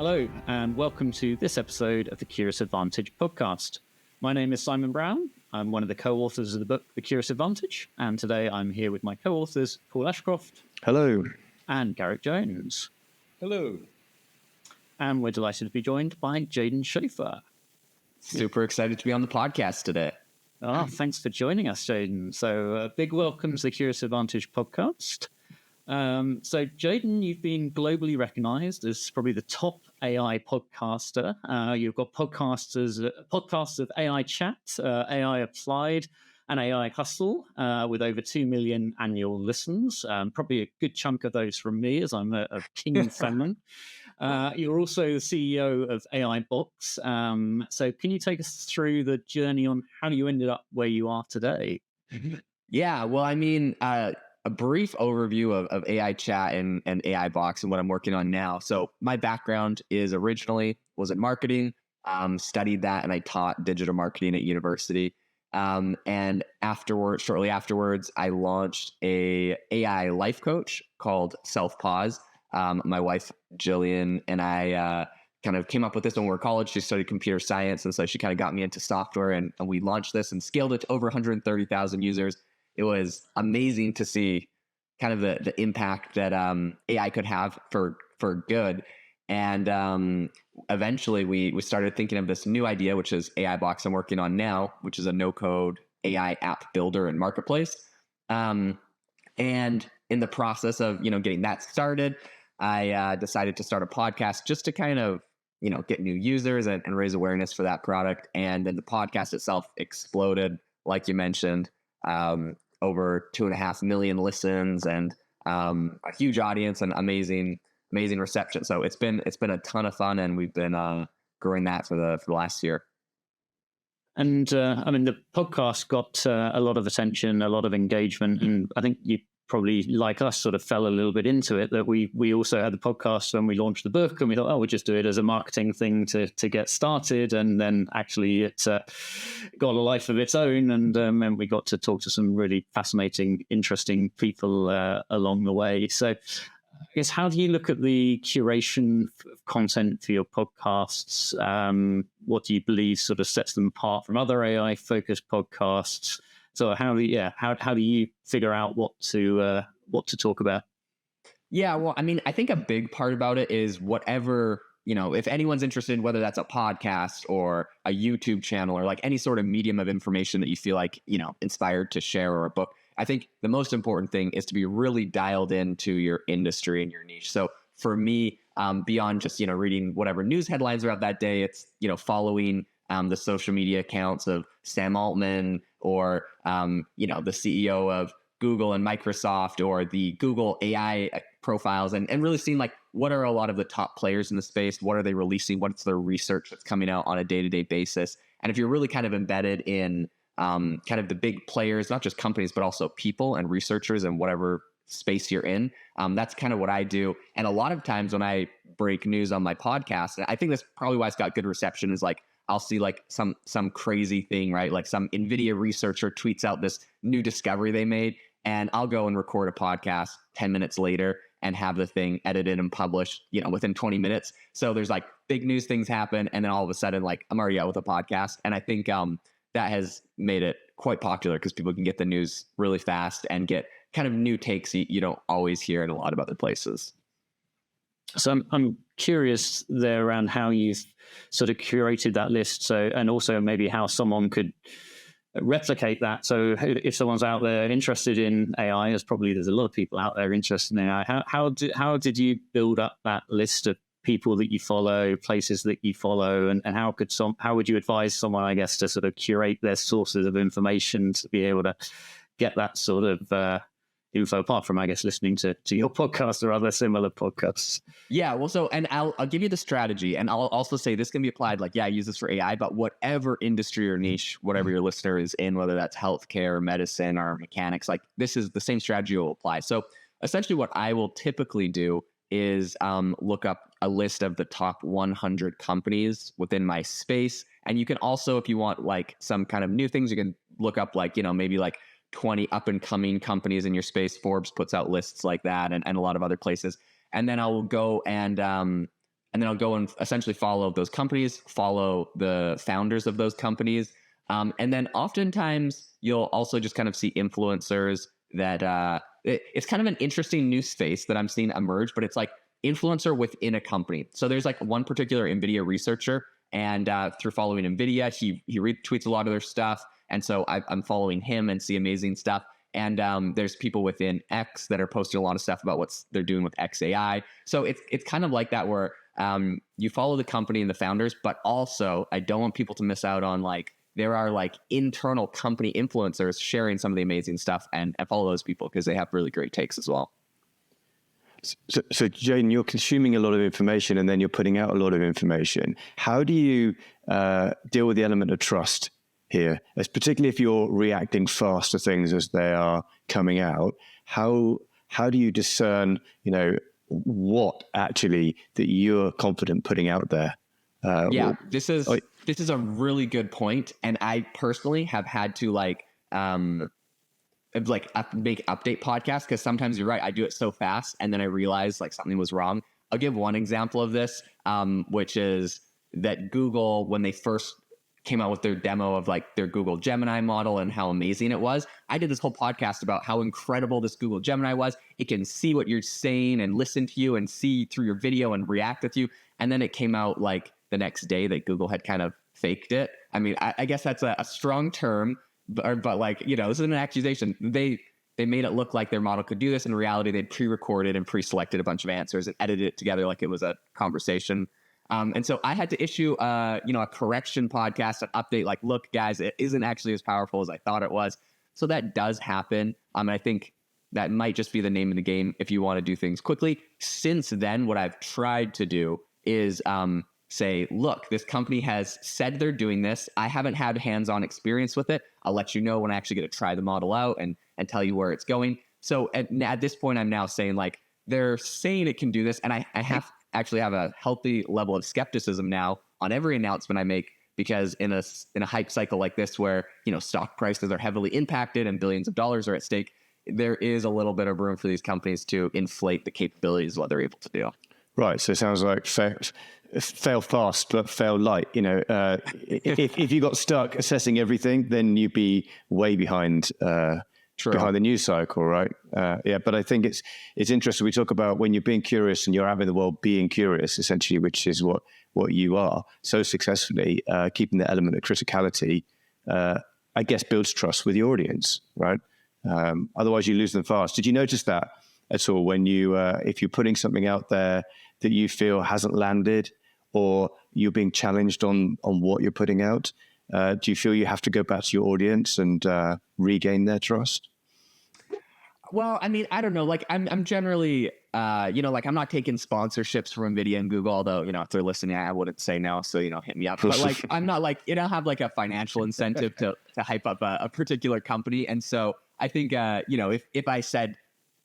Hello, and welcome to this episode of the Curious Advantage podcast. My name is Simon Brown. I'm one of the co-authors of the book, The Curious Advantage, and today I'm here with my co-authors, Paul Ashcroft. Hello. And Garrick Jones. Hello. And we're delighted to be joined by Jaeden Schafer. Super excited to be on the podcast today. Oh, thanks for joining us, Jaeden. So big welcome to the Curious Advantage podcast. So, Jaeden, you've been globally recognized as probably the top AI podcaster. You've got podcasts of AI Chat, AI Applied, and AI Hustle with over 2 million annual listens. Probably a good chunk of those from me, as I'm a keen fan. You're also the CEO of AI Box. So can you take us through the journey on how you ended up where you are today? Yeah, well, I mean, a brief overview of AI Chat and AI Box and what I'm working on now. So my background is originally was in marketing, studied that, and I taught digital marketing at university. And shortly afterwards, I launched a AI life coach called Self Pause. My wife, Jillian, and I kind of came up with this when we were in college. She studied computer science, and so she kind of got me into software, and we launched this and scaled it to over 130,000 users. It was amazing to see kind of the impact that AI could have for good. And eventually we started thinking of this new idea, which is AI Box I'm working on now, which is a no-code AI app builder and marketplace. And in the process of, getting that started, I decided to start a podcast just to kind of, get new users and raise awareness for that product. And then the podcast itself exploded, like you mentioned. Over 2.5 million listens and a huge audience and amazing reception. So it's been a ton of fun, and we've been growing that for the last year. And I mean, the podcast got a lot of attention, a lot of engagement, and I think you probably, like us, sort of fell a little bit into it, that we also had the podcast when we launched the book, and we thought, we'll just do it as a marketing thing to get started. And then actually it got a life of its own, and we got to talk to some really fascinating, interesting people along the way. So I guess, how do you look at the curation of content for your podcasts? What do you believe sort of sets them apart from other AI-focused podcasts? So how do you figure out what to talk about? Yeah, well, I mean, I think a big part about it is whatever, if anyone's interested, whether that's a podcast or a YouTube channel or like any sort of medium of information that you feel like, inspired to share, or a book. I think the most important thing is to be really dialed into your industry and your niche. So for me, beyond just, reading whatever news headlines are out that day, it's, following the social media accounts of Sam Altman or, the CEO of Google and Microsoft, or the Google AI profiles, and really seeing like what are a lot of the top players in the space, what are they releasing, what's their research that's coming out on a day-to-day basis. And if you're really kind of embedded in kind of the big players, not just companies, but also people and researchers and whatever space you're in, that's kind of what I do. And a lot of times when I break news on my podcast, and I think that's probably why it's got good reception, is like I'll see like some crazy thing, right? Like some NVIDIA researcher tweets out this new discovery they made, and I'll go and record a podcast 10 minutes later and have the thing edited and published, within 20 minutes. So there's like big news things happen, and then all of a sudden, like I'm already out with a podcast. And I think that has made it quite popular because people can get the news really fast and get kind of new takes you don't always hear in a lot of other places. So I'm curious there around how you've sort of curated that list. So, and also maybe how someone could replicate that. So if someone's out there interested in AI, there's a lot of people out there interested in AI. How did you build up that list of people that you follow, places that you follow, and how would you advise someone, I guess, to sort of curate their sources of information to be able to get that sort of info, apart from, I guess, listening to your podcast or other similar podcasts? Yeah, well, and I'll give you the strategy, and I'll also say this can be applied, like, I use this for AI, but whatever industry or niche, whatever your listener is in, whether that's healthcare or medicine or mechanics, like this is the same strategy will apply. So essentially what I will typically do is look up a list of the top 100 companies within my space. And you can also, if you want like some kind of new things, you can look up like, maybe like 20 up and coming companies in your space. Forbes puts out lists like that, and a lot of other places. And then I will go and and then I'll go and essentially follow those companies, follow the founders of those companies. And then oftentimes you'll also just kind of see influencers that it's kind of an interesting new space that I'm seeing emerge, but it's like influencer within a company. So there's like one particular NVIDIA researcher, and through following NVIDIA, he retweets a lot of their stuff. And so I'm following him and see amazing stuff. And there's people within X that are posting a lot of stuff about what they're doing with XAI. So it's kind of like that where you follow the company and the founders, but also I don't want people to miss out on like, there are like internal company influencers sharing some of the amazing stuff, and follow those people because they have really great takes as well. So Jaeden, you're consuming a lot of information and then you're putting out a lot of information. How do you deal with the element of trust here? As particularly if you're reacting fast to things as they are coming out, how do you discern, what actually that you're confident putting out there? This is a really good point, and I personally have had to make update podcasts because sometimes you're right, I do it so fast and then I realize like something was wrong. I'll give one example of this, which is that Google, when they first came out with their demo of like their Google Gemini model and how amazing it was, I did this whole podcast about how incredible this Google Gemini was. It can see what you're saying and listen to you and see through your video and react with you. And then it came out like the next day that Google had kind of faked it. I mean, I guess that's a strong term, but like, this is an accusation. They made it look like their model could do this. In reality, they'd pre-recorded and pre-selected a bunch of answers and edited it together like it was a conversation. And so I had to issue, a correction podcast, an update like, look, guys, it isn't actually as powerful as I thought it was. So that does happen. And I think that might just be the name of the game if you want to do things quickly. Since then, what I've tried to do is say, look, this company has said they're doing this. I haven't had hands-on experience with it. I'll let you know when I actually get to try the model out and tell you where it's going. So at this point, I'm now saying like, they're saying it can do this. And I have a healthy level of skepticism now on every announcement I make, because in a hype cycle like this where, stock prices are heavily impacted and billions of dollars are at stake, there is a little bit of room for these companies to inflate the capabilities of what they're able to do. Right. So it sounds like fail fast, but fail light. If you got stuck assessing everything, then you'd be way behind behind the news cycle, right? But I think it's interesting. We talk about when you're being curious and you're having the world being curious, essentially, which is what you are so successfully, keeping the element of criticality, I guess, builds trust with your audience, right? Otherwise, you lose them fast. Did you notice that at all when you, if you're putting something out there that you feel hasn't landed, or you're being challenged on what you're putting out? Do you feel you have to go back to your audience and regain their trust? Well, I mean, I don't know. Like, I'm generally, I'm not taking sponsorships from NVIDIA and Google, although, if they're listening, I wouldn't say no. So, hit me up. But like, I'm not like, have like a financial incentive to hype up a particular company. And so I think, if I said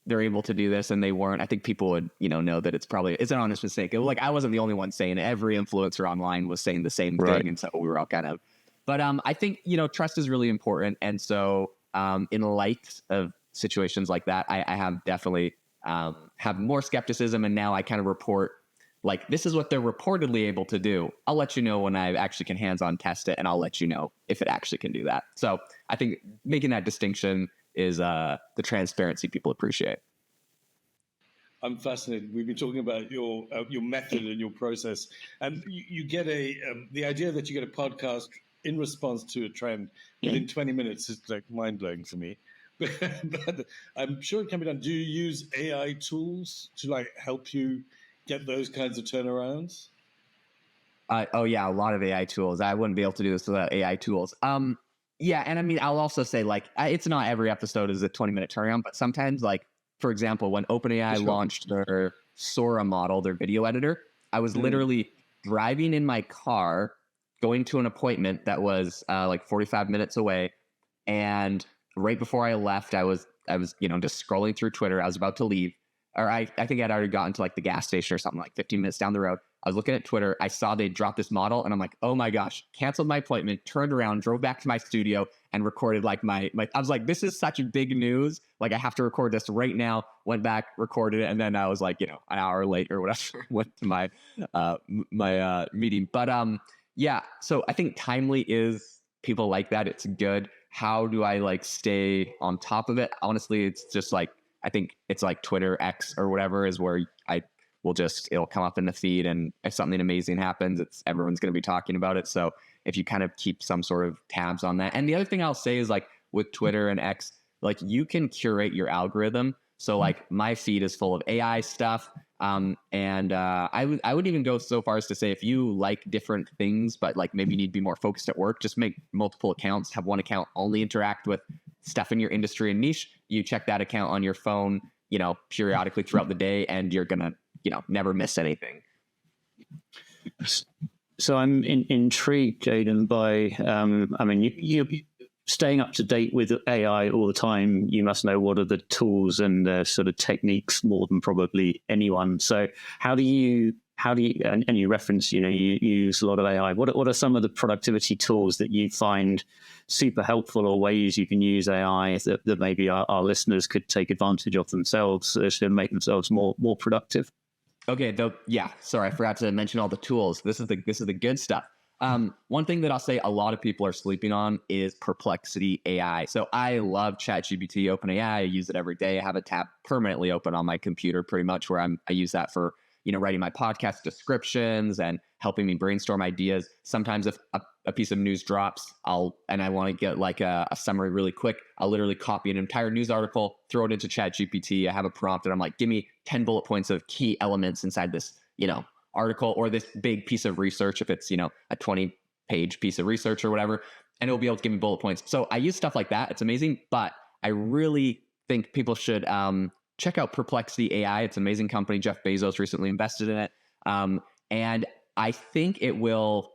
they're able to do this and they weren't, I think people would, know that it's an honest mistake. Like, I wasn't the only one saying it. Every influencer online was saying the same thing. And so we were all kind of, but I think, trust is really important. And so in light of situations like that, I have definitely have more skepticism. And now I kind of report like, this is what they're reportedly able to do. I'll let you know when I actually can hands-on test it, and I'll let you know if it actually can do that. So I think making that distinction is the transparency people appreciate. I'm fascinated. We've been talking about your method and your process, and you get the idea that you get a podcast in response to a trend within 20 minutes is like mind-blowing for me. But I'm sure it can be done. Do you use AI tools to like help you get those kinds of turnarounds? A lot of AI tools. I wouldn't be able to do this without AI tools. Yeah, and I mean, I'll also say like, it's not every episode is a 20-minute turnaround, but sometimes, like, for example, when OpenAI launched their Sora model, their video editor, I was literally driving in my car, going to an appointment that was like 45 minutes away, and right before I left, I was just scrolling through Twitter. I was about to leave, or I think I'd already gotten to like the gas station or something, like 15 minutes down the road. I was looking at Twitter. I saw they dropped this model, and I'm like, oh my gosh, canceled my appointment, turned around, drove back to my studio, and recorded like my. I was like, this is such big news. Like, I have to record this right now. Went back, recorded it, and then I was like, an hour late or whatever, went to my meeting. But yeah. So I think timely is people like that. It's good. How do I like stay on top of it? Honestly, it's just like, I think it's like Twitter, X, or whatever is where it'll come up in the feed. And if something amazing happens, everyone's going to be talking about it. So if you kind of keep some sort of tabs on that. And the other thing I'll say is like with Twitter and X, like you can curate your algorithm. So like my feed is full of AI stuff. I would even go so far as to say, if you like different things, but like maybe you need to be more focused at work, just make multiple accounts, have one account only interact with stuff in your industry and niche. You check that account on your phone, periodically throughout the day, and you're going to, never miss anything. So I'm intrigued, Jaeden, by, you staying up to date with AI all the time. You must know what are the tools and the sort of techniques more than probably anyone. So how do you, and you reference, you use a lot of AI. What are some of the productivity tools that you find super helpful, or ways you can use AI that maybe our listeners could take advantage of themselves to make themselves more productive? Okay. Sorry, I forgot to mention all the tools. This is the good stuff. One thing that I'll say a lot of people are sleeping on is Perplexity AI. So I love ChatGPT, OpenAI. I use it every day. I have a tab permanently open on my computer, pretty much, where I use that for writing my podcast descriptions and helping me brainstorm ideas. Sometimes if a piece of news drops, I want to get like a summary really quick, I'll literally copy an entire news article, throw it into ChatGPT. I have a prompt and I'm like, give me 10 bullet points of key elements inside this, article or this big piece of research, if it's, a 20-page piece of research or whatever, and it'll be able to give me bullet points. So I use stuff like that. It's amazing, but I really think people should check out Perplexity AI. It's an amazing company. Jeff Bezos recently invested in it. And I think it will,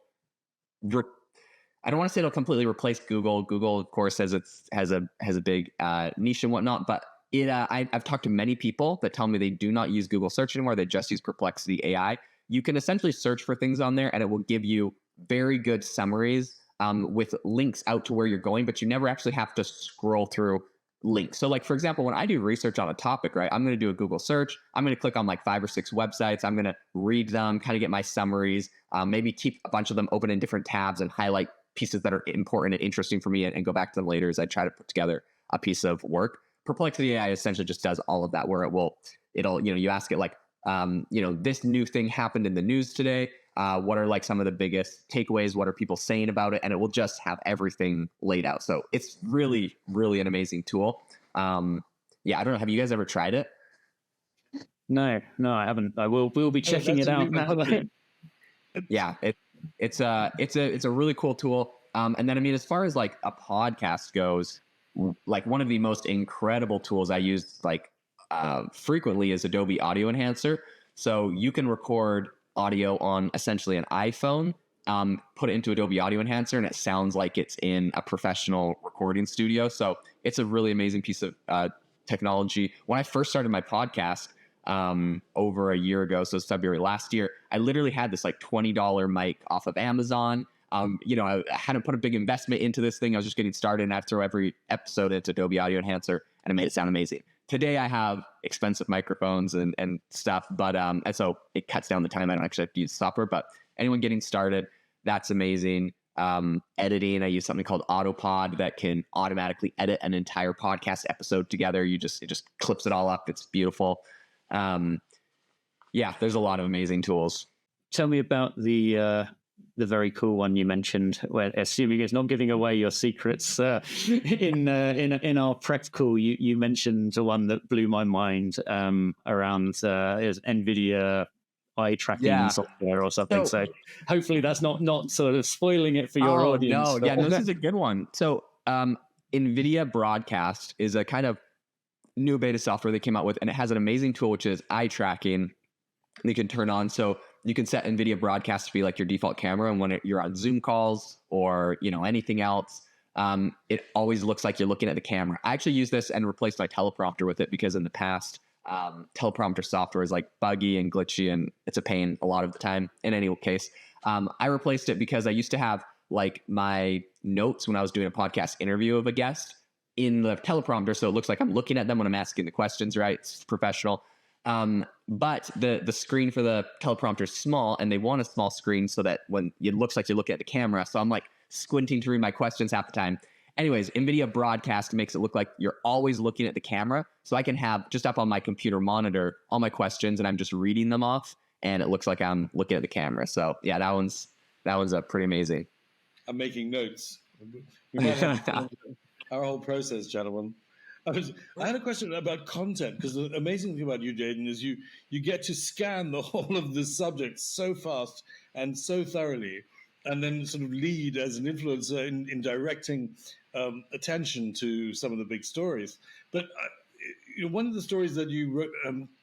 I don't want to say it'll completely replace Google. Google, of course, has a big niche and whatnot, but I've talked to many people that tell me they do not use Google search anymore. They just use Perplexity AI. You can essentially search for things on there and it will give you very good summaries with links out to where you're going, but you never actually have to scroll through links. So like, for example, when I do research on a topic, right, I'm going to do a Google search. I'm going to click on like 5 or 6 websites. I'm going to read them, kind of get my summaries, maybe keep a bunch of them open in different tabs and highlight pieces that are important and interesting for me and go back to them later as I try to put together a piece of work. Perplexity AI essentially just does all of that, where it'll, you ask it like, this new thing happened in the news today. What are like some of the biggest takeaways? What are people saying about it? And it will just have everything laid out. So it's really, really an amazing tool. I don't know. Have you guys ever tried it? No, I haven't. We'll be checking it out now. Yeah, it's a really cool tool. And then, as far as like a podcast goes, like one of the most incredible tools I use frequently is Adobe Audio Enhancer. So you can record audio on essentially an iPhone, put it into Adobe Audio Enhancer, and it sounds like it's in a professional recording studio. So it's a really amazing piece of technology. When I first started my podcast over a year ago, so it's February last year, I literally had this like $20 mic off of Amazon. I hadn't put a big investment into this thing. I was just getting started, and I have to throw every episode into Adobe Audio Enhancer, and it made it sound amazing. Today I have expensive microphones and stuff, but and so it cuts down the time I don't actually have to use software. But anyone getting started, that's amazing. Editing, I use something called Autopod that can automatically edit an entire podcast episode together. It just clips it all up. It's beautiful. There's a lot of amazing tools. Tell me about the very cool one you mentioned, where, assuming it's not giving away your secrets, in our prep call, you mentioned the one that blew my mind around is NVIDIA eye tracking software or something. So hopefully that's not sort of spoiling it for your audience. No, this is a good one. So NVIDIA Broadcast is a kind of new beta software they came out with, and it has an amazing tool, which is eye tracking. You can turn on, so you can set NVIDIA Broadcast to be like your default camera, and when you're on Zoom calls or anything else, it always looks like you're looking at the camera. I actually use this and replaced my teleprompter with it, because in the past teleprompter software is like buggy and glitchy, and it's a pain a lot of the time. In any case, I replaced it because I used to have like my notes when I was doing a podcast interview of a guest in the teleprompter, so it looks like I'm looking at them when I'm asking the questions, right? It's professional. But the screen for the teleprompter is small, and they want a small screen so that when it looks like you're looking at the camera. So I'm like squinting to read my questions half the time. Anyways, NVIDIA Broadcast makes it look like you're always looking at the camera. So I can have just up on my computer monitor all my questions, and I'm just reading them off, and it looks like I'm looking at the camera. So yeah, that one's pretty amazing. I'm making notes. We might have our whole process, gentlemen. I had a question about content, because the amazing thing about you, Jaeden, is you get to scan the whole of the subject so fast and so thoroughly, and then sort of lead as an influencer in directing attention to some of the big stories. But one of the stories that you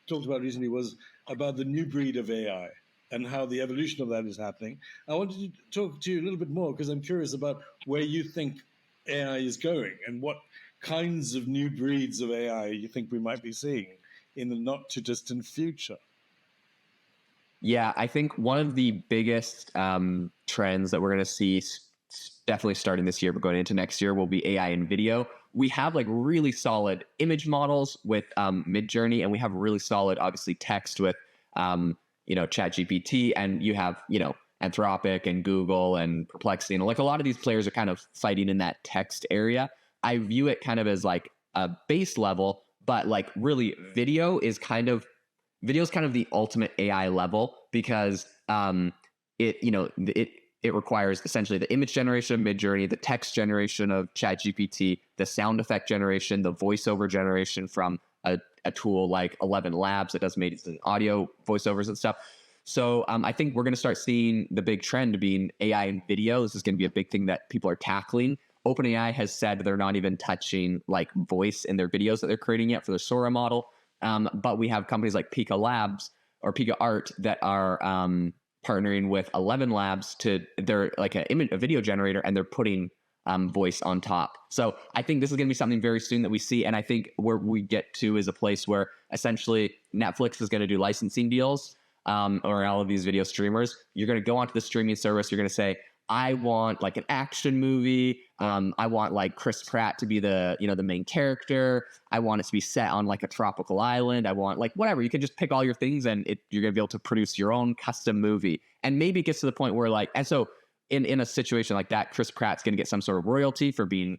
talked about recently was about the new breed of AI and how the evolution of that is happening. I wanted to talk to you a little bit more, because I'm curious about where you think AI is going and what kinds of new breeds of AI you think we might be seeing in the not too distant future. Yeah, I think one of the biggest trends that we're going to see definitely starting this year, but going into next year, will be AI in video. We have like really solid image models with Midjourney, and we have really solid, obviously, text with ChatGPT, and you have Anthropic and Google and Perplexity, and like a lot of these players are kind of fighting in that text area. I view it kind of as like a base level, but like really video is kind of the ultimate AI level, because it requires essentially the image generation of Midjourney, the text generation of ChatGPT, the sound effect generation, the voiceover generation from a tool like 11 Labs that does amazing audio voiceovers and stuff. So I think we're going to start seeing the big trend being AI in video. This is going to be a big thing that people are tackling. OpenAI has said they're not even touching like voice in their videos that they're creating yet for the Sora model. But we have companies like Pika Labs or Pika Art that are partnering with 11 Labs they're like a video generator, and they're putting voice on top. So I think this is going to be something very soon that we see. And I think where we get to is a place where essentially Netflix is going to do licensing deals, or all of these video streamers. You're going to go onto the streaming service. You're going to say, I want like an action movie. I want like Chris Pratt to be the main character. I want it to be set on like a tropical island. I want like whatever. You can just pick all your things, and you're going to be able to produce your own custom movie. And maybe it gets to the point where like, and so in a situation like that, Chris Pratt's going to get some sort of royalty for being,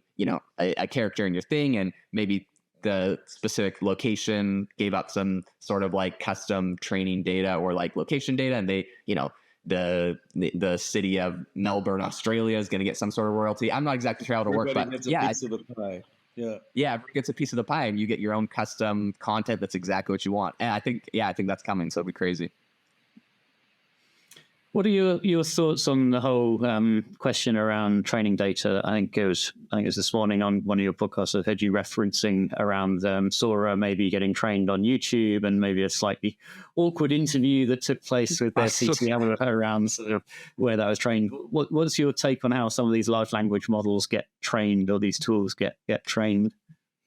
a character in your thing. And maybe the specific location gave up some sort of like custom training data or like location data. And they, the city of Melbourne, Australia is going to get some sort of royalty. I'm not exactly sure how it'll work, but yeah, piece of the pie. Yeah, everyone gets a piece of the pie, and you get your own custom content that's exactly what you want. And I think that's coming. So it'll be crazy. What are your thoughts on the whole question around training data? I think it was this morning on one of your podcasts I've heard you referencing around Sora maybe getting trained on YouTube, and maybe a slightly awkward interview that took place with their CTO around sort of where that was trained. What's your take on how some of these large language models get trained, or these tools get trained?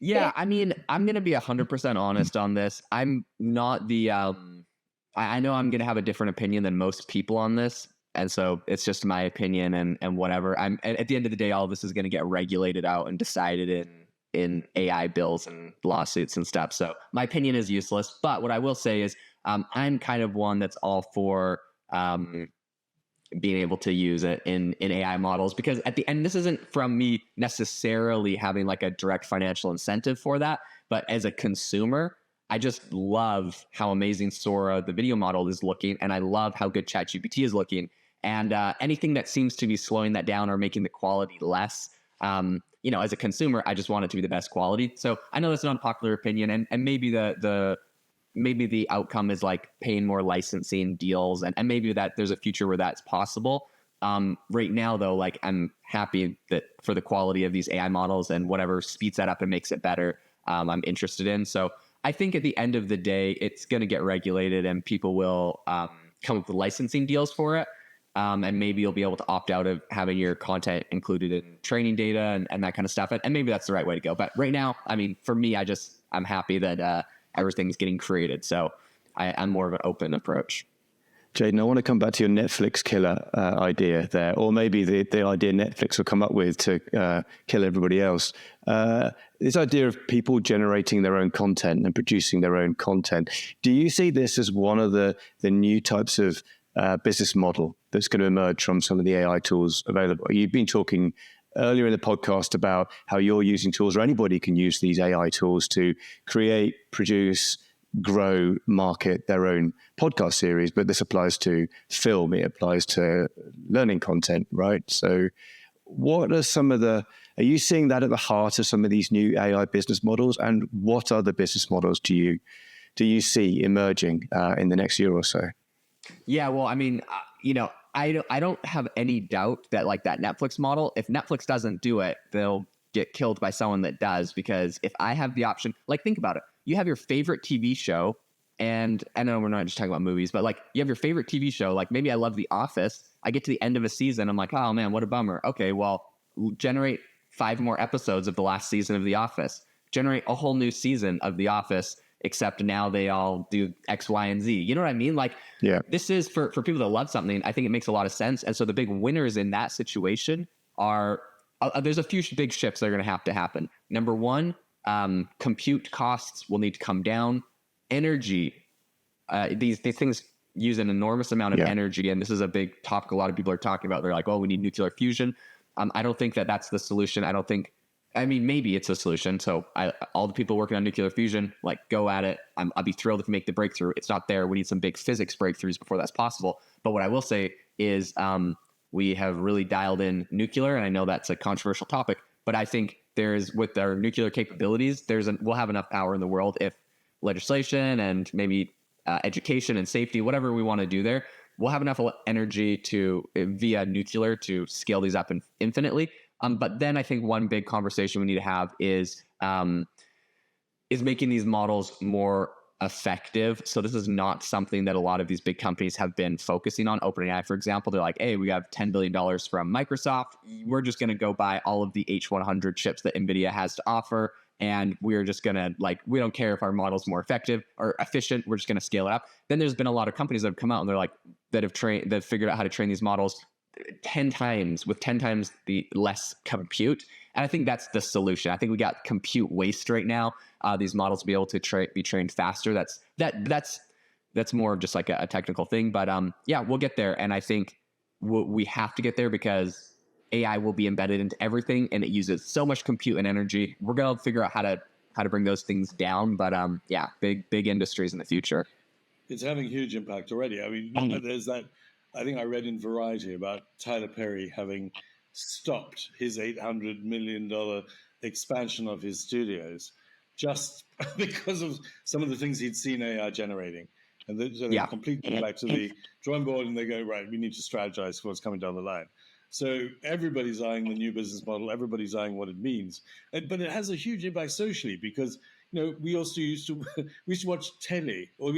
Yeah, I mean, I'm going to be 100% honest on this. I'm not the I know I'm going to have a different opinion than most people on this. And so it's just my opinion and whatever. At the end of the day, all of this is going to get regulated out and decided in AI bills and lawsuits and stuff. So my opinion is useless. But what I will say is I'm kind of one that's all for being able to use it in AI models, because at the end, this isn't from me necessarily having like a direct financial incentive for that. But as a consumer, I just love how amazing Sora, the video model, is looking, and I love how good ChatGPT is looking. And anything that seems to be slowing that down or making the quality less, as a consumer, I just want it to be the best quality. So I know that's an unpopular opinion, and maybe maybe the outcome is like paying more licensing deals, and maybe that there's a future where that's possible. Right now, though, like I'm happy that for the quality of these AI models and whatever speeds that up and makes it better, I'm interested in. So I think at the end of the day, it's going to get regulated, and people will come up with licensing deals for it. And maybe you'll be able to opt out of having your content included in training data and that kind of stuff. And maybe that's the right way to go. But right now, I mean, for me, I'm happy that everything's getting created. So I'm more of an open approach. Jaeden, I want to come back to your Netflix killer idea there, or maybe the idea Netflix will come up with to kill everybody else. This idea of people generating their own content and producing their own content. Do you see this as one of the new types of business model that's going to emerge from some of the AI tools available? You've been talking earlier in the podcast about how you're using tools, or anybody can use these AI tools to create, produce, grow, market their own podcast series, but this applies to film, it applies to learning content, right? So what are are you seeing that at the heart of some of these new AI business models, and what other business models do you see emerging in the next year or so? Yeah, well, I mean, I don't have any doubt that like that Netflix model, if Netflix doesn't do it, they'll get killed by someone that does. Because if I have the option, like, think about it. You have your favorite TV show, and I know we're not just talking about movies, but like you have your favorite TV show. Like maybe I love The Office. I get to the end of a season. I'm like, oh man, what a bummer. Okay, well, generate 5 more episodes of the last season of The Office. Generate a whole new season of The Office, except now they all do X, Y, and Z. You know what I mean? Like, yeah, this is for people that love something. I think it makes a lot of sense. And so the big winners in that situation are, there's a few big shifts that are going to have to happen. Number one, compute costs will need to come down. Energy, these things use an enormous amount of energy, and this is a big topic a lot of people are talking about. They're like, oh, we need nuclear fusion. I don't think that that's the solution. I mean, maybe it's a solution. So all the people working on nuclear fusion, like, go at it. I'll be thrilled if we make the breakthrough. It's not there. We need some big physics breakthroughs before that's possible. But what I will say is we have really dialed in nuclear, and I know that's a controversial topic, but I think with our nuclear capabilities, we'll have enough power in the world if legislation and maybe education and safety, whatever we want to do there, we'll have enough energy via nuclear to scale these up infinitely. But then I think one big conversation we need to have is making these models more effective. So this is not something that a lot of these big companies have been focusing on. OpenAI, for example, they're like, hey, we have $10 billion from Microsoft. We're just going to go buy all of the H100 chips that NVIDIA has to offer. And we're just going to, like, we don't care if our model's more effective or efficient. We're just going to scale it up. Then there's been a lot of companies that have come out and they're like, that have figured out how to train these models 10 times with 10 times the less compute. And I think that's the solution. I think we got compute waste right now. These models will be able to be trained faster. That's more of just like a technical thing. But yeah, we'll get there. And I think we have to get there because AI will be embedded into everything, and it uses so much compute and energy. We're going to figure out how to bring those things down. But yeah, big industries in the future. It's having huge impact already. I mean, there's that. I think I read in Variety about Tyler Perry having stopped his $800 million expansion of his studios just because of some of the things he'd seen AI generating. And so they completely go back to the drawing board and they go, right, we need to strategize for what's coming down the line. So everybody's eyeing the new business model. Everybody's eyeing what it means. But it has a huge impact socially because, we also used to watch telly, or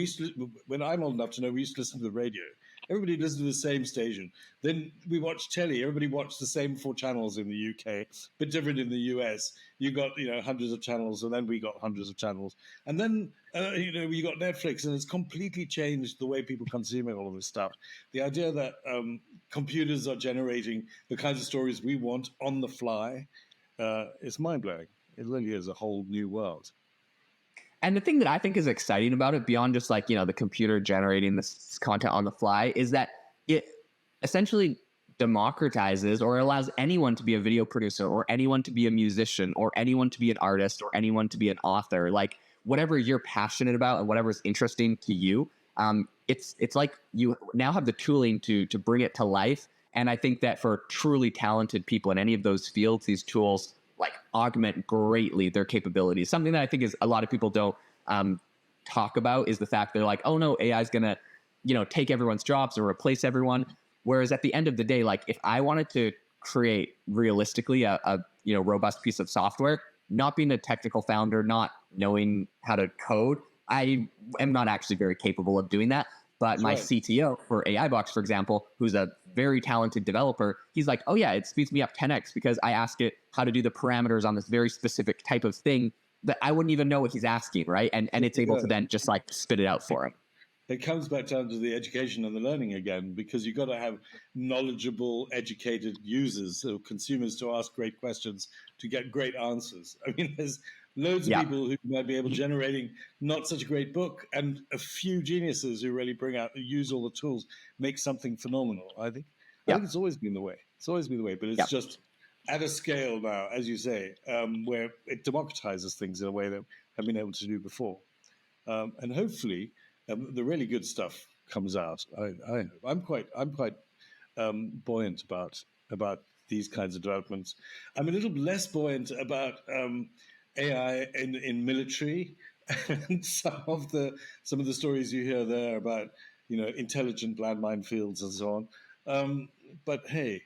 when I'm old enough to know, we used to listen to the radio. Everybody listened to the same station. Then we watched telly. Everybody watched the same 4 channels in the UK, but different in the US. You got, hundreds of channels, and then we got hundreds of channels. And then, we got Netflix, and it's completely changed the way people consume all of this stuff. The idea that computers are generating the kinds of stories we want on the fly is mind-blowing. It really is a whole new world. And the thing that I think is exciting about it, beyond just like, the computer generating this content on the fly, is that it essentially democratizes or allows anyone to be a video producer, or anyone to be a musician, or anyone to be an artist, or anyone to be an author. Like, whatever you're passionate about and whatever is interesting to you, it's like you now have the tooling to bring it to life. And I think that for truly talented people in any of those fields, these tools like augment greatly their capabilities. Something that I think is a lot of people don't talk about is the fact they're like, oh no, AI is going to, take everyone's jobs or replace everyone. Whereas at the end of the day, like, if I wanted to create realistically a robust piece of software, not being a technical founder, not knowing how to code, I am not actually very capable of doing that. But my CTO for AI Box, for example, who's a very talented developer, he's like, oh yeah, it speeds me up 10x because I ask it how to do the parameters on this very specific type of thing that I wouldn't even know what he's asking, right? And it's able to then just like spit it out for him. It comes back down to the education and the learning again, because you've got to have knowledgeable, educated users, so consumers, to ask great questions to get great answers. I mean, there's loads of people who might be able to generating not such a great book, and a few geniuses who really use all the tools, make something phenomenal. I think it's always been the way. It's always been the way, but it's just at a scale now, as you say, where it democratizes things in a way that I've been able to do before, and hopefully. The really good stuff comes out. I'm quite buoyant about these kinds of developments. I'm a little less buoyant about AI in military, and some of the stories you hear there about intelligent landmine fields and so on. But hey,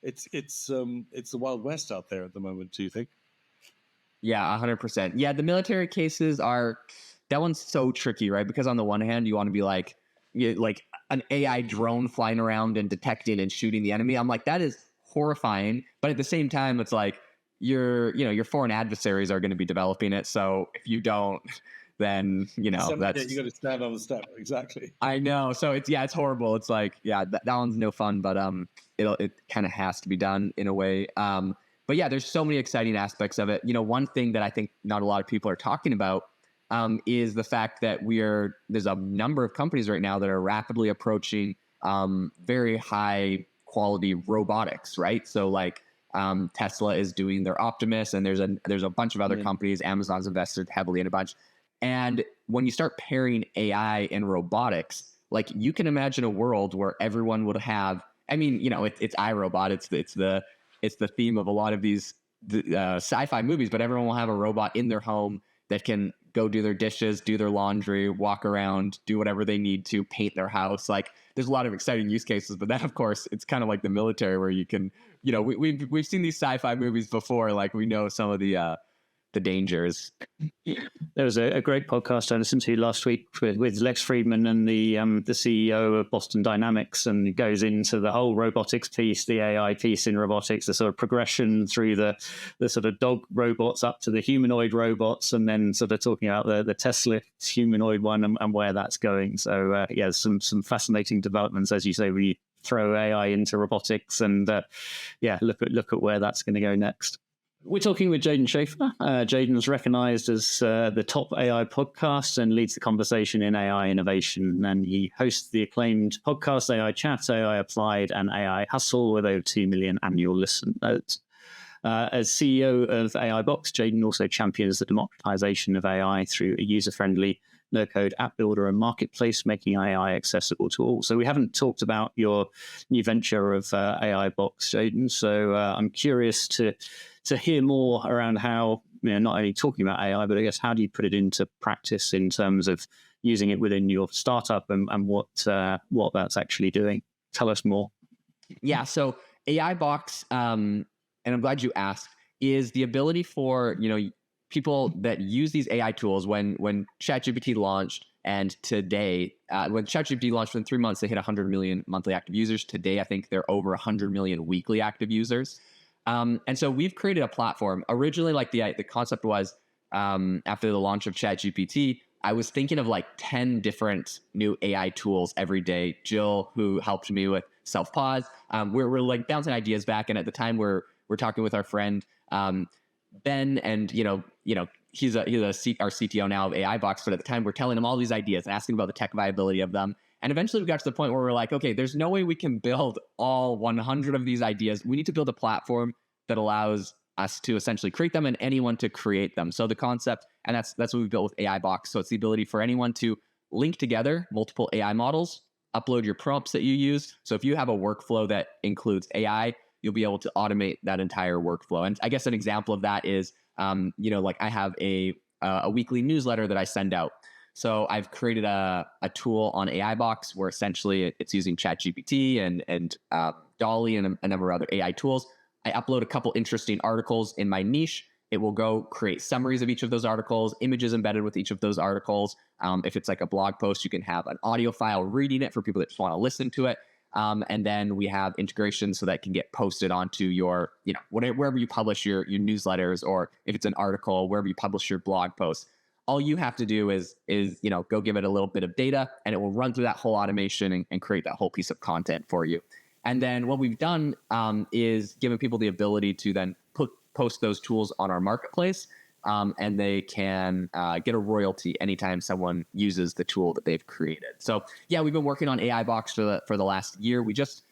it's the Wild West out there at the moment. Do you think? Yeah, 100%. Yeah, the military cases are. That one's so tricky, right? Because on the one hand, you want to be like an AI drone flying around and detecting and shooting the enemy. I'm like, that is horrifying. But at the same time, it's like your foreign adversaries are going to be developing it. So if you don't, then that's you got to stand on the step. Exactly. I know. So it's horrible. It's like that one's no fun. But it kind of has to be done in a way. But yeah, there's so many exciting aspects of it. One thing that I think not a lot of people are talking about. Is the fact that there's a number of companies right now that are rapidly approaching very high quality robotics, right? So like Tesla is doing their Optimus, and there's a bunch of other companies. Amazon's invested heavily in a bunch. And when you start pairing AI and robotics, like you can imagine a world where everyone would have. I mean, it's iRobot. It's the theme of a lot of these sci-fi movies, but everyone will have a robot in their home that can go do their dishes, do their laundry, walk around, do whatever they need to, paint their house. Like there's a lot of exciting use cases, but then of course it's kind of like the military where you can, we've seen these sci-fi movies before. Like we know some of the dangers. There was a great podcast I listened to last week with Lex Friedman and the CEO of Boston Dynamics, and it goes into the whole robotics piece, the AI piece in robotics, the sort of progression through the sort of dog robots up to the humanoid robots, and then sort of talking about the Tesla humanoid one and where that's going. So some fascinating developments, as you say, when you throw AI into robotics, and look at where that's going to go next. We're talking with Jaeden Schafer. Jaeden's recognized as the top AI podcast and leads the conversation in AI innovation. And he hosts the acclaimed podcast AI Chat, AI Applied, and AI Hustle with over 2 million annual listeners. As CEO of AI Box, Jaeden also champions the democratization of AI through a user-friendly no-code app builder and marketplace, making AI accessible to all. So we haven't talked about your new venture of AI Box, Jaeden. So I'm curious to hear more around how, not only talking about AI, but I guess how do you put it into practice in terms of using it within your startup and what that's actually doing. Tell us more. Yeah, so AI Box, and I'm glad you asked, is the ability for people that use these AI tools. When ChatGPT launched, and today, when ChatGPT launched, within 3 months, they hit 100 million monthly active users. Today, I think they're over 100 million weekly active users. And so we've created a platform. Originally, like the concept was, after the launch of ChatGPT, I was thinking of like 10 different new AI tools every day. Jill, who helped me with Self-Pause, we're like bouncing ideas back. And at the time, we're talking with our friend Ben, and he's our CTO now of AI Box. But at the time, we're telling him all these ideas and asking about the tech viability of them. And eventually we got to the point where we're like, okay, there's no way we can build all 100 of these ideas. We need to build a platform that allows us to essentially create them and anyone to create them. So the concept, and that's what we built with AI Box. So it's the ability for anyone to link together multiple AI models, upload your prompts that you use. So if you have a workflow that includes AI, you'll be able to automate that entire workflow. And I guess an example of that is, like I have a weekly newsletter that I send out. So I've created a tool on AI Box where essentially it's using ChatGPT and Dolly and a number of other AI tools. I upload a couple interesting articles in my niche. It will go create summaries of each of those articles, images embedded with each of those articles. If it's like a blog post, you can have an audio file reading it for people that just want to listen to it. And then we have integration so that can get posted onto your, wherever you publish your newsletters, or if it's an article, wherever you publish your blog posts. All you have to do is go give it a little bit of data, and it will run through that whole automation and create that whole piece of content for you. And then what we've done is given people the ability to then post those tools on our marketplace, and they can get a royalty anytime someone uses the tool that they've created. So yeah, we've been working on AI Box for the last year. We just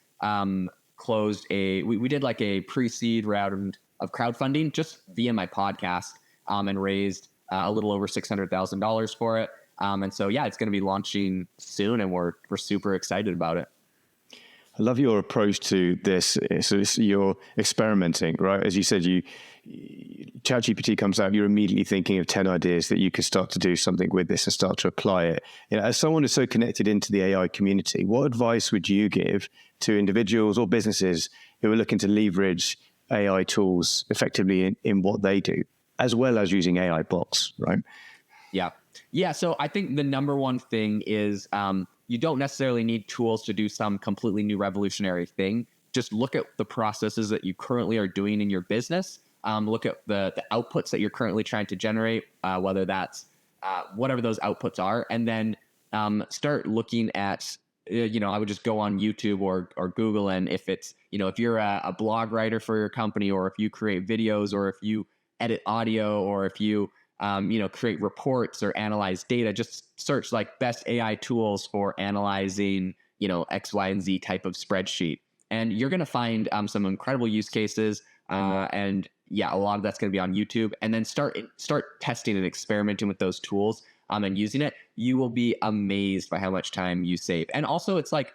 closed we did like a pre-seed round of crowdfunding just via my podcast, and raised a little over $600,000 for it. And so yeah, it's going to be launching soon, and we're super excited about it. I love your approach to this. So you're experimenting, right? As you said, ChatGPT comes out, you're immediately thinking of 10 ideas that you could start to do something with this and start to apply it. As someone who's so connected into the AI community, what advice would you give to individuals or businesses who are looking to leverage AI tools effectively in what they do, as well as using AI bots, right? Yeah. So I think the number one thing is you don't necessarily need tools to do some completely new revolutionary thing. Just look at the processes that you currently are doing in your business. Look at the outputs that you're currently trying to generate, whether that's whatever those outputs are, and then start looking at, I would just go on YouTube or Google, and if it's, if you're a blog writer for your company, or if you create videos, or if you edit audio, or if you create reports or analyze data, just search like best AI tools for analyzing, X, Y, and Z type of spreadsheet. And you're going to find some incredible use cases. And yeah, a lot of that's going to be on YouTube. And then start testing and experimenting with those tools and using it. You will be amazed by how much time you save. And also it's like,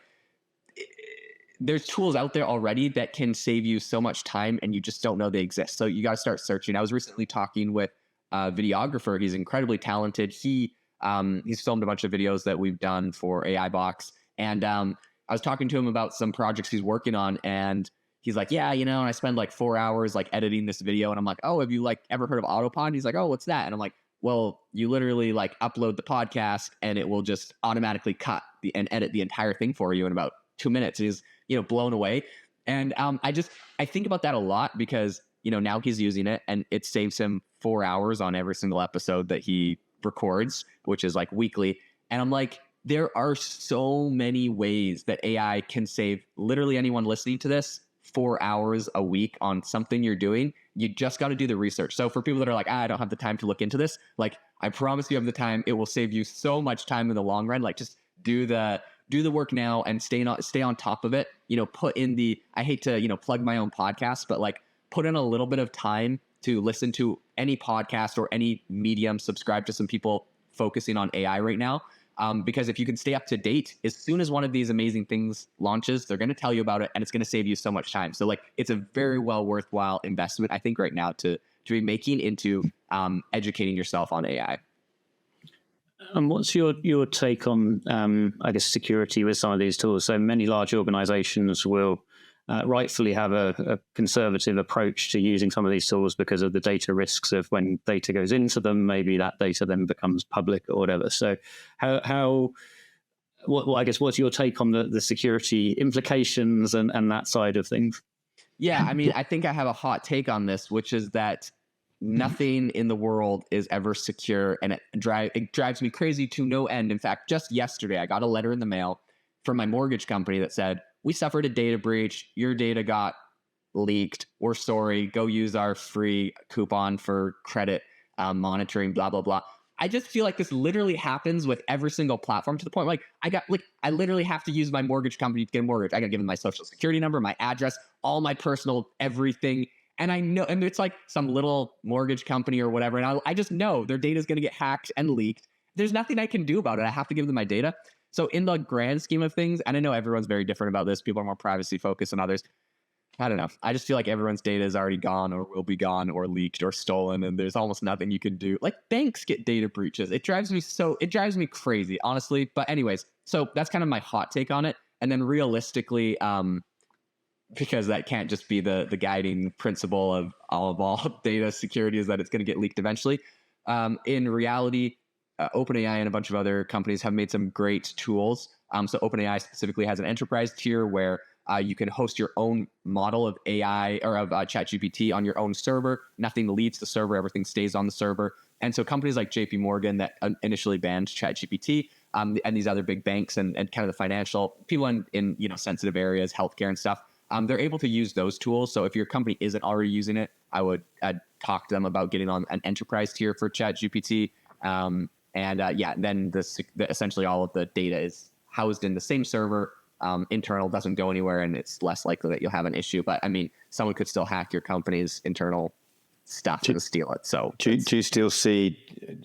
there's tools out there already that can save you so much time, and you just don't know they exist. So you got to start searching. I was recently talking with a videographer. He's incredibly talented. He's filmed a bunch of videos that we've done for AI Box. And I was talking to him about some projects he's working on, and he's like, yeah, and I spend like 4 hours like editing this video. And I'm like, oh, have you like ever heard of Autopod? He's like, oh, what's that? And I'm like, well, you literally like upload the podcast, and it will just automatically cut and edit the entire thing for you in about 2 minutes. He's, blown away. And I think about that a lot, because now he's using it, and it saves him 4 hours on every single episode that he records, which is like weekly. And I'm like, there are so many ways that AI can save literally anyone listening to this 4 hours a week on something you're doing. You just got to do the research. So for people that are like, I don't have the time to look into this, like, I promise you have the time. It will save you so much time in the long run. Like, just do the work now and stay on top of it. Put in I hate to, plug my own podcast, but like, put in a little bit of time to listen to any podcast or any medium, subscribe to some people focusing on AI right now. Because if you can stay up to date, as soon as one of these amazing things launches, they're going to tell you about it, and it's going to save you so much time. So like, it's a very well worthwhile investment, I think, right now to be making into educating yourself on AI. And what's your take on, I guess, security with some of these tools? So many large organizations will rightfully have a conservative approach to using some of these tools because of the data risks of when data goes into them, maybe that data then becomes public or whatever. So what's your take on the security implications and that side of things? Yeah, I mean, I think I have a hot take on this, which is that nothing in the world is ever secure, and it drives me crazy to no end. In fact, just yesterday, I got a letter in the mail from my mortgage company that said, we suffered a data breach. Your data got leaked. We're sorry. Go use our free coupon for credit monitoring, blah, blah, blah. I just feel like this literally happens with every single platform, to the point where I literally have to use my mortgage company to get a mortgage. I got to give them my social security number, my address, all my personal everything. And I know, and it's like some little mortgage company or whatever. And I just know their data is going to get hacked and leaked. There's nothing I can do about it. I have to give them my data. So in the grand scheme of things, and I know everyone's very different about this. People are more privacy focused than others. I don't know. I just feel like everyone's data is already gone, or will be gone, or leaked, or stolen. And there's almost nothing you can do. Like, banks get data breaches. It drives me crazy, honestly. But anyways, so that's kind of my hot take on it. And then realistically, because that can't just be the guiding principle of all data security, is that it's going to get leaked eventually. In reality, OpenAI and a bunch of other companies have made some great tools So OpenAI specifically has an enterprise tier where you can host your own model of AI or of ChatGPT on your own server. Nothing leaves the server. Everything stays on the server. And so companies like JP Morgan that initially banned ChatGPT, and these other big banks and kind of the financial people in sensitive areas, healthcare and stuff, they're able to use those tools. So if your company isn't already using it, I'd talk to them about getting on an enterprise tier for ChatGPT. Then essentially all of the data is housed in the same server. Internal doesn't go anywhere, and it's less likely that you'll have an issue. But I mean, someone could still hack your company's internal stuff and steal it. So do you still see,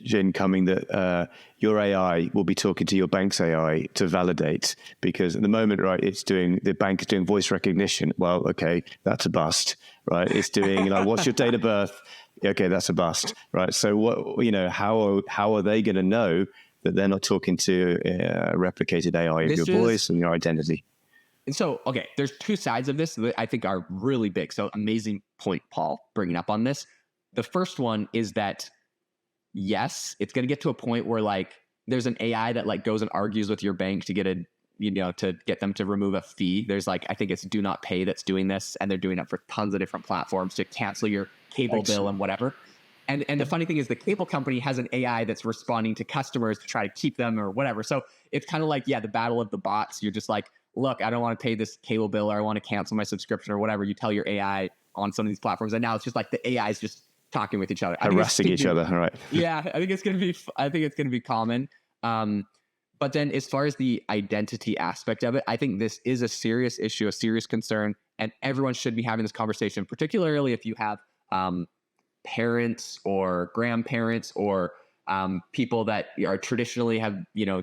Jaeden, coming that your AI will be talking to your bank's AI to validate? Because at the moment, right, the bank is doing voice recognition. Well, okay, that's a bust, right? It's doing what's your date of birth? Okay, that's a bust, right? So what, how are they going to know that they're not talking to a replicated AI of your voice and your identity? And so, okay, there's two sides of this that I think are really big. So amazing point, Paul, bringing up on this. The first one is that, yes, it's going to get to a point where there's an AI that goes and argues with your bank to get to get them to remove a fee. There's I think it's Do Not Pay that's doing this, and they're doing it for tons of different platforms to cancel your cable bill and whatever. And the funny thing is the cable company has an AI that's responding to customers to try to keep them or whatever. So it's kind of the battle of the bots. You're just look, I don't want to pay this cable bill, or I want to cancel my subscription or whatever. You tell your AI on some of these platforms, and now it's just the AI is just talking with each other, harassing each other. All right. Yeah, I think it's gonna be common. But then as far as the identity aspect of it, I think this is a serious issue, a serious concern, and everyone should be having this conversation, particularly if you have parents or grandparents or people that are traditionally have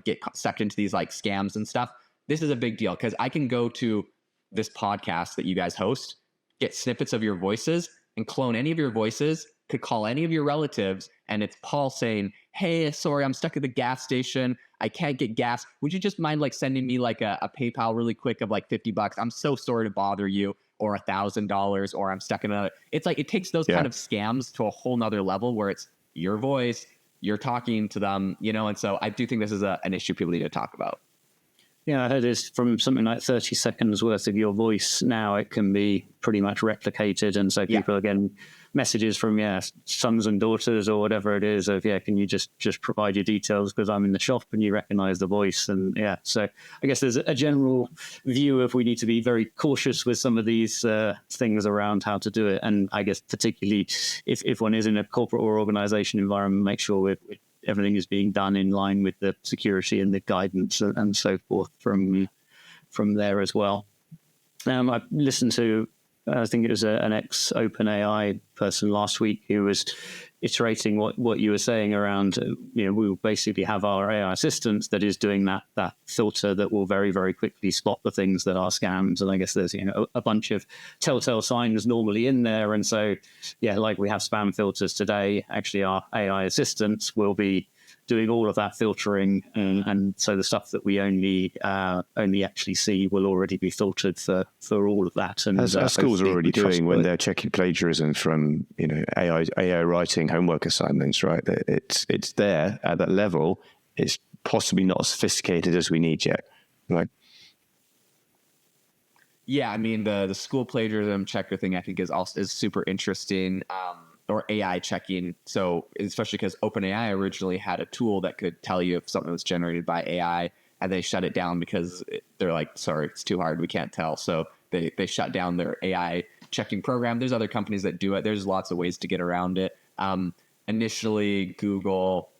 get sucked into these scams and stuff. This is a big deal because I can go to this podcast that you guys host, get snippets of your voices and clone any of your voices, could call any of your relatives, and it's Paul saying, hey, sorry, I'm stuck at the gas station. I can't get gas. Would you just mind sending me a PayPal really quick of $50? I'm so sorry to bother you, or $1,000, or I'm stuck in another. It's it takes those kind of scams to a whole nother level where it's your voice, you're talking to them, and so I do think this is an issue people need to talk about. Yeah, I heard it's from something like 30 seconds worth of your voice. Now it can be pretty much replicated. And so people are getting messages from, sons and daughters or whatever it is of, can you just provide your details because I'm in the shop and you recognize the voice. And so I guess there's a general view of we need to be very cautious with some of these things around how to do it. And I guess particularly if one is in a corporate or organization environment, make sure everything is being done in line with the security and the guidance and so forth from there as well. I listened to, I think it was an ex-OpenAI person last week who was iterating what you were saying around, we will basically have our AI assistants that is doing that filter that will very, very quickly spot the things that are scams. And I guess there's, a bunch of telltale signs normally in there. And so, like we have spam filters today, actually our AI assistants will be doing all of that filtering, and so the stuff that we only actually see will already be filtered for all of that. And as schools are already doing when they're checking plagiarism from AI writing homework assignments, right? It's there at that level. It's possibly not as sophisticated as we need yet, right? Yeah, I mean the school plagiarism checker thing I think is super interesting. Or AI checking. So especially because OpenAI originally had a tool that could tell you if something was generated by AI, and they shut it down because they're sorry, it's too hard, we can't tell. So they shut down their AI checking program. There's other companies that do it. There's lots of ways to get around it. Initially, Google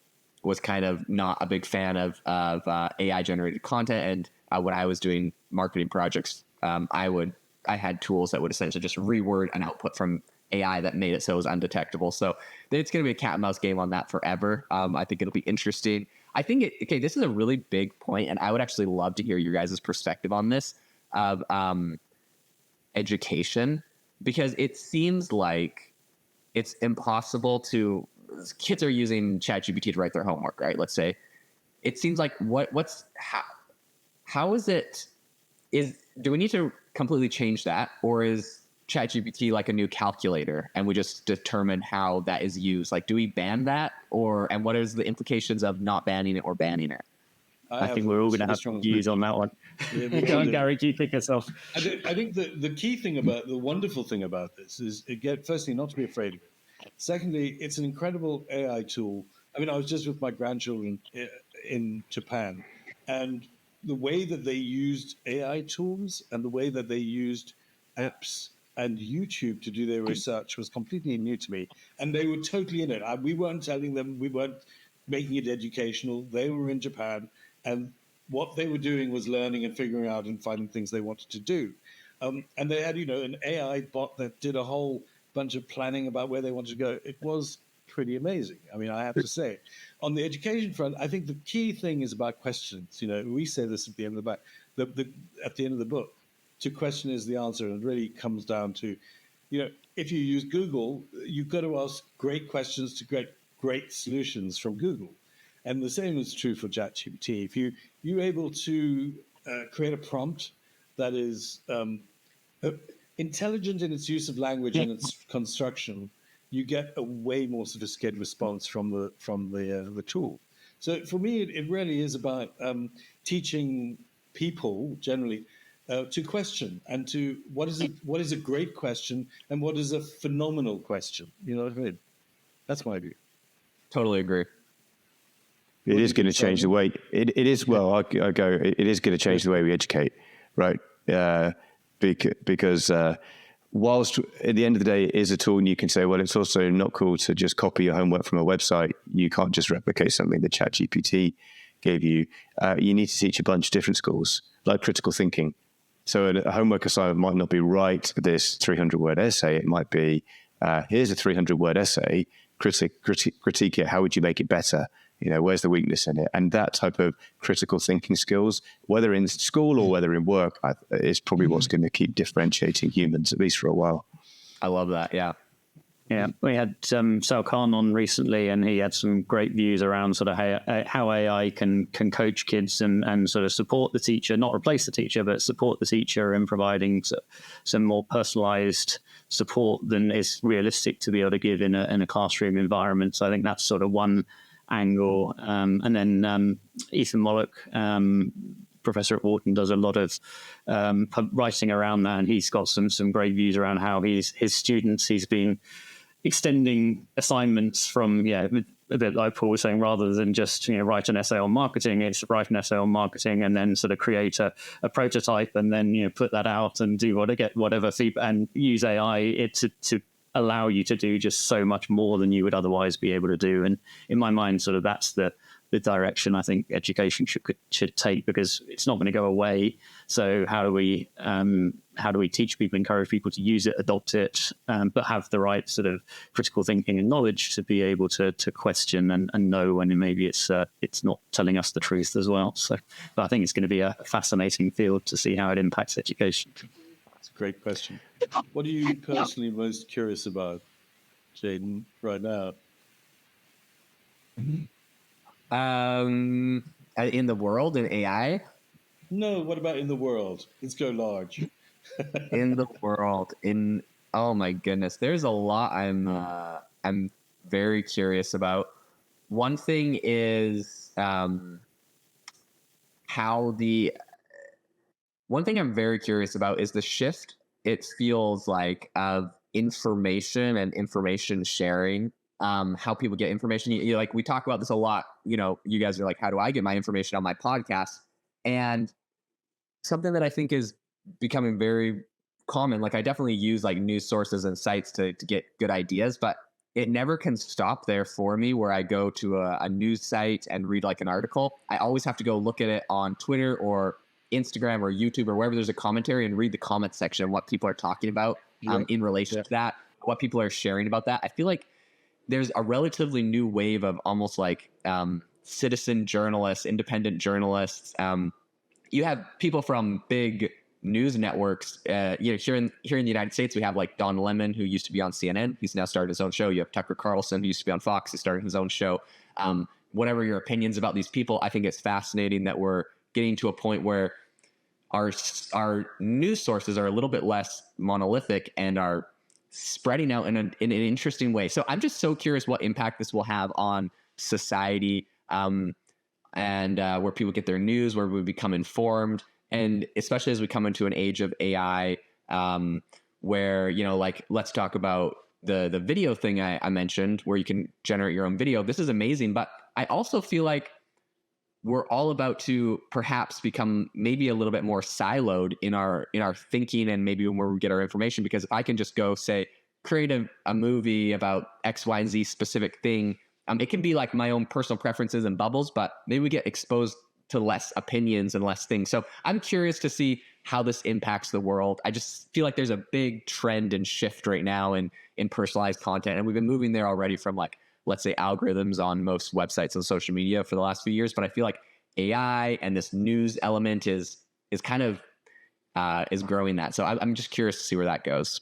was kind of not a big fan of AI generated content, and when I was doing marketing projects, I had tools that would essentially just reword an output from AI that made it so it was undetectable. So it's going to be a cat and mouse game on that forever. I think it'll be interesting. I think this is a really big point, and I would actually love to hear your guys' perspective on this of education, because it seems like it's impossible to. Kids are using ChatGPT to write their homework, right? Let's say. It seems like how is it? Do we need to completely change that, or is ChatGPT like a new calculator and we just determine how that is used? Do we ban that, and what is the implications of not banning it or banning it? I think we're all going to have strong views on that one. Yeah, Go on, Garrick, you kick us off. I think the key thing about the wonderful thing about this is, firstly, not to be afraid of it. Secondly, it's an incredible AI tool. I mean, I was just with my grandchildren in Japan, and the way that they used AI tools and the way that they used apps and YouTube to do their research was completely new to me. And they were totally in it. We weren't telling them, we weren't making it educational. They were in Japan, and what they were doing was learning and figuring out and finding things they wanted to do. And they had, an AI bot that did a whole bunch of planning about where they wanted to go. It was pretty amazing. I mean, I have to say. On the education front, I think the key thing is about questions. We say this at the end of at the end of the book. To question is the answer, and it really comes down to, if you use Google, you've got to ask great questions to get great solutions from Google. And the same is true for ChatGPT. If you're able to create a prompt that is intelligent in its use of language and its construction, you get a way more sophisticated response from the tool. So for me, it really is about teaching people generally to question and to what is a great question and what is a phenomenal question. You know what I mean? That's my view. Totally agree. It is going to change the way it is. Well, I go. It is going to change the way we educate, right? Because whilst at the end of the day it is a tool, and you can say, well, it's also not cool to just copy your homework from a website. You can't just replicate something that ChatGPT gave you. You need to teach a bunch of different skills, like critical thinking. So a homework assignment might not be write this 300-word essay. It might be here's a 300-word essay. Critique it. How would you make it better? Where's the weakness in it? And that type of critical thinking skills, whether in school or whether in work, is probably what's going to keep differentiating humans, at least for a while. I love that. Yeah. Yeah, we had Sal Khan on recently, and he had some great views around sort of how AI can coach kids and sort of support the teacher, not replace the teacher, but support the teacher in providing some more personalized support than is realistic to be able to give in a classroom environment. So I think that's sort of one angle. And then Ethan Mollick, professor at Wharton, does a lot of writing around that, and he's got some great views around how his students, he's been extending assignments from, a bit like Paul was saying, rather than just write an essay on marketing, it's write an essay on marketing and then sort of create a prototype and then put that out and get whatever feedback and use AI to allow you to do just so much more than you would otherwise be able to do. And in my mind, sort of that's the direction I think education should take, because it's not going to go away. So how do we teach people, encourage people to use it, adopt it, but have the right sort of critical thinking and knowledge to be able to question and know when maybe it's not telling us the truth as well. So, but I think it's going to be a fascinating field to see how it impacts education. It's a great question. What are you personally most curious about, Jaeden, right now? In the world, in AI? No, what about in the world? Let's go large. In the world, oh my goodness, there's a lot I'm very curious about. One thing is one thing I'm very curious about is the shift, it feels like, of information and information sharing. How people get information. Like, we talk about this a lot. You guys are like, how do I get my information on my podcast? And something that I think is becoming very common, like I definitely use like news sources and sites to get good ideas, but it never can stop there for me where I go to a news site and read like an article. I always have to go look at it on Twitter or Instagram or YouTube or wherever there's a commentary and read the comment section, what people are talking about in relation to that, what people are sharing about that. I feel like there's a relatively new wave of almost like citizen journalists, independent journalists. You have people from big news networks. Here in the United States, we have like Don Lemon, who used to be on CNN. He's now started his own show. You have Tucker Carlson, who used to be on Fox. He started his own show. Whatever your opinions about these people, I think it's fascinating that we're getting to a point where our news sources are a little bit less monolithic and are spreading out in an interesting way. So I'm just so curious what impact this will have on society. and where people get their news, where we become informed. And especially as we come into an age of AI, where, like, let's talk about the video thing I mentioned, where you can generate your own video. This is amazing. But I also feel like we're all about to perhaps become maybe a little bit more siloed in our thinking, and maybe where we get our information. Because if I can just go say, create a movie about X, Y, and Z specific thing, it can be like my own personal preferences and bubbles, but maybe we get exposed to less opinions and less things. So I'm curious to see how this impacts the world. I just feel like there's a big trend and shift right now in personalized content. And we've been moving there already from, like, let's say, algorithms on most websites and social media for the last few years. But I feel like AI and this news element is kind of is growing that. So I'm just curious to see where that goes.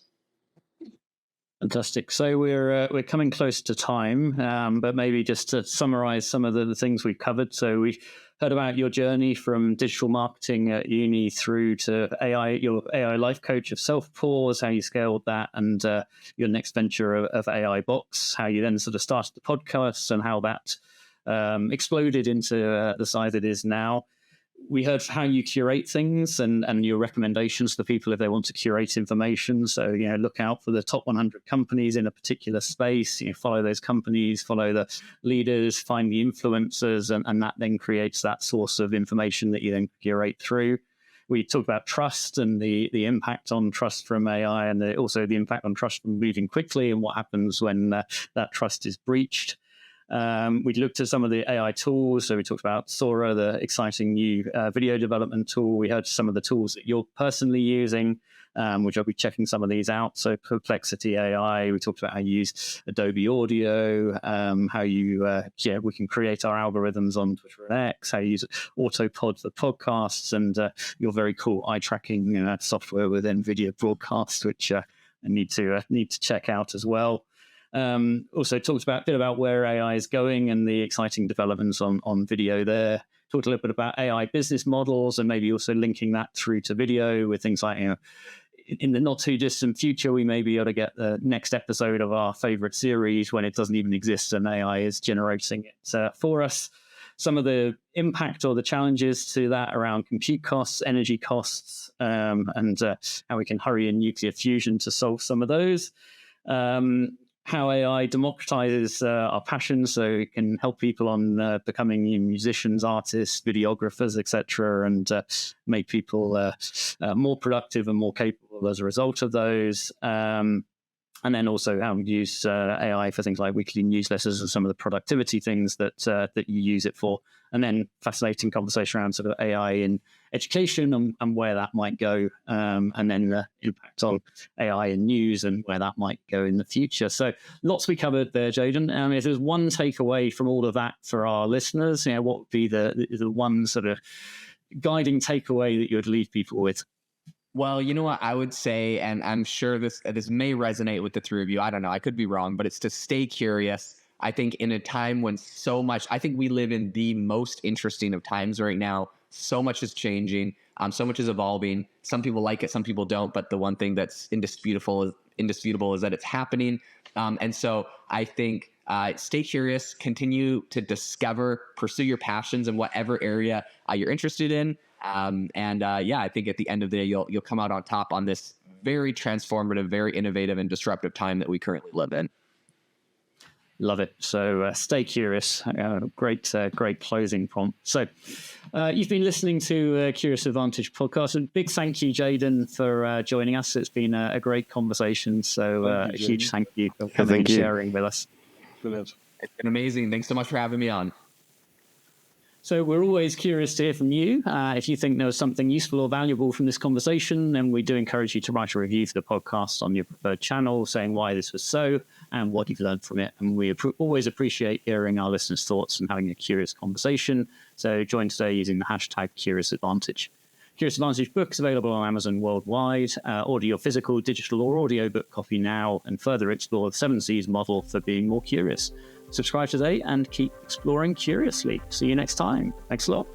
Fantastic. So we're coming close to time, but maybe just to summarize some of the things we've covered. So we heard about your journey from digital marketing at uni through to AI, your AI life coach of Self-Pause, how you scaled that, and your next venture of AI Box, how you then sort of started the podcast and how that exploded into the size it is now. We heard how you curate things and your recommendations to people if they want to curate information. So, look out for the top 100 companies in a particular space, follow those companies, follow the leaders, find the influencers, and that then creates that source of information that you then curate through. We talked about trust and the impact on trust from AI, and also the impact on trust from moving quickly and what happens when that trust is breached. We looked at some of the AI tools. So we talked about Sora, the exciting new video development tool. We heard some of the tools that you're personally using, which I'll be checking some of these out. So Perplexity AI, we talked about how you use Adobe Audio, how you, we can create our algorithms on Twitter and X, how you use Autopod for podcasts, and your very cool eye tracking software with NVIDIA Broadcast, which I need to check out as well. Also talked a bit about where AI is going and the exciting developments on video there. Talked a little bit about AI business models and maybe also linking that through to video with things like, in the not too distant future, we may be able to get the next episode of our favorite series when it doesn't even exist and AI is generating it for us. Some of the impact or the challenges to that around compute costs, energy costs, and how we can hurry in nuclear fusion to solve some of those. How AI democratizes our passions, so it can help people on becoming musicians, artists, videographers, etc., and make people more productive and more capable as a result of those. And then also how we use AI for things like weekly newsletters and some of the productivity things that you use it for. And then fascinating conversation around sort of AI in education and where that might go, and then the impact on AI in news and where that might go in the future. So lots we covered there, Jaeden. If there's one takeaway from all of that for our listeners, what would be the one sort of guiding takeaway that you would leave people with? Well, you know what I would say, and I'm sure this may resonate with the three of you. I don't know. I could be wrong, but it's to stay curious. I think in a time when I think we live in the most interesting of times right now. So much is changing. So much is evolving. Some people like it, some people don't. But the one thing that's indisputable is that it's happening. And so I think stay curious, continue to discover, pursue your passions in whatever area you're interested in. I think at the end of the day, you'll come out on top on this very transformative, very innovative, and disruptive time that we currently live in. Love it. So stay curious. Great closing prompt. So you've been listening to Curious Advantage podcast. A big thank you, Jaeden, for joining us. It's been a great conversation. So a huge thank you for coming and sharing with us. Brilliant. It's been amazing. Thanks so much for having me on. So we're always curious to hear from you. If you think there was something useful or valuable from this conversation, then we do encourage you to write a review for the podcast on your preferred channel, saying why this was so and what you've learned from it. And we always appreciate hearing our listeners' thoughts and having a curious conversation. So join today using the hashtag CuriousAdvantage. Curious Advantage book is available on Amazon worldwide. Order your physical, digital, or audiobook copy now and further explore the 7 C's model for being more curious. Subscribe today and keep exploring curiously. See you next time. Thanks a lot.